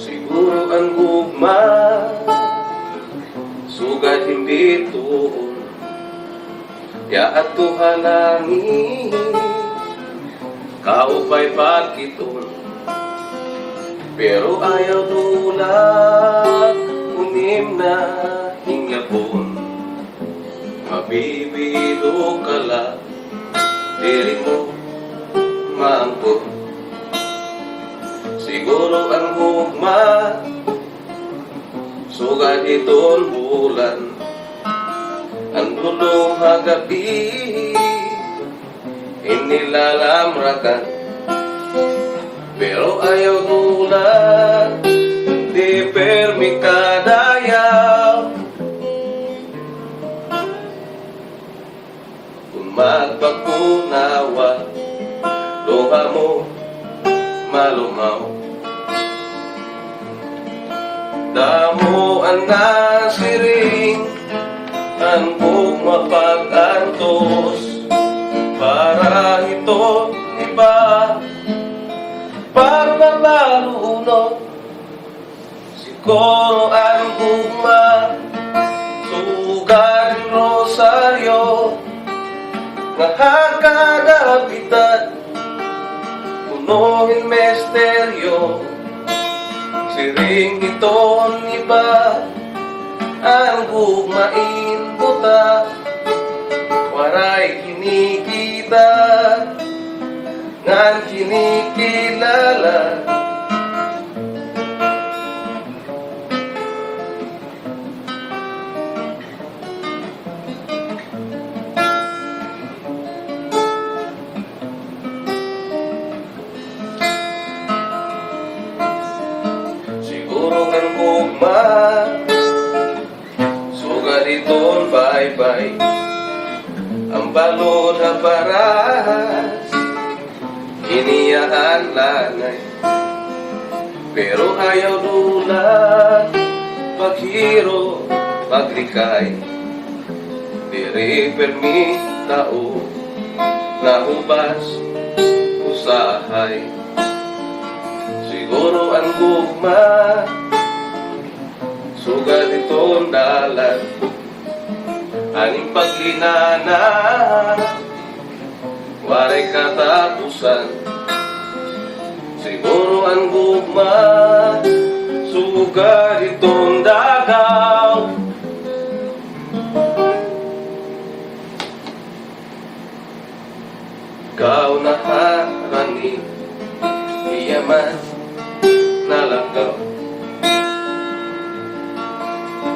Siguro ang gugma, sugat hindi tuon, yaat tuhalangin, kaupay pagkiton. Pero ayaw tulad, unim na hingapon, mabibilo ka lang, diri mo maangkot. Siguro ang hugma, sugat iton bulan, ang dulong hagabi, inilalamrakan. Pero ayaw tulad, di permi kadayaw. Kung magpagkunawa, luha mo malumaw. Damo ang nasiring, ang buong mapag-antos, para ito iba, para malalunod. Siguro ang gugma, sugat ng rosaryo, nakakagapitan, punuhin misteryo. Siring iton iba, ang gugmain buta, waray kinikita, ngan kinikilala. Siguro ang gugma, sugat iton bye-bye, ang balon na paras, iniyaan lanay. Pero ayaw dulat, paghiro, paglikay, diri permi tao, nahubas, usahay. Siguro ang gugma, sugat iton dalan, aning paglinana, waray katapusan. Siguro ang gugma, sugat itong dagaw. Ikaw na harani, iyaman nalagaw.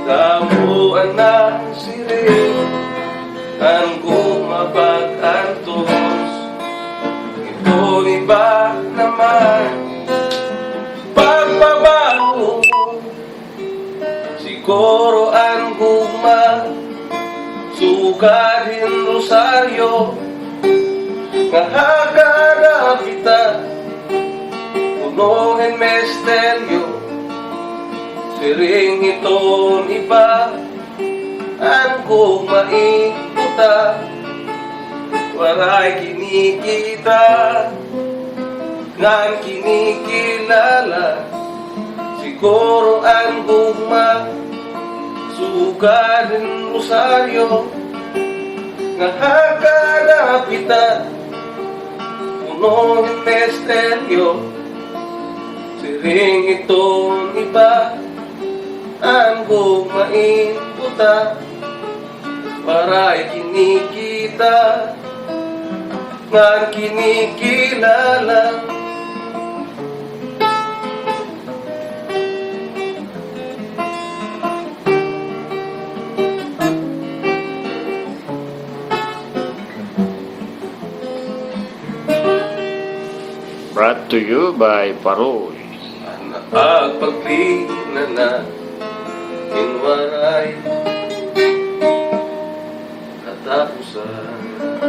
Damuan na siring, ang gumapag-antos, ito iba naman, pagbabago. Siguro ang gugma, sugarin rosaryo, nakakarapitan, punuhin misteryo. Siring iton iba, ang gugmain buta, waray kinikita, ngan kinikilala. Siguro ang gugma, sugat ng rosaryo, nakakalapitan, punuhin misteryo. Siring iton iba, ang gugmain buta, waray kinikita, ngan kinikilala. Brought to you by Paroy. Pagpaglinana, inwaray katapusan.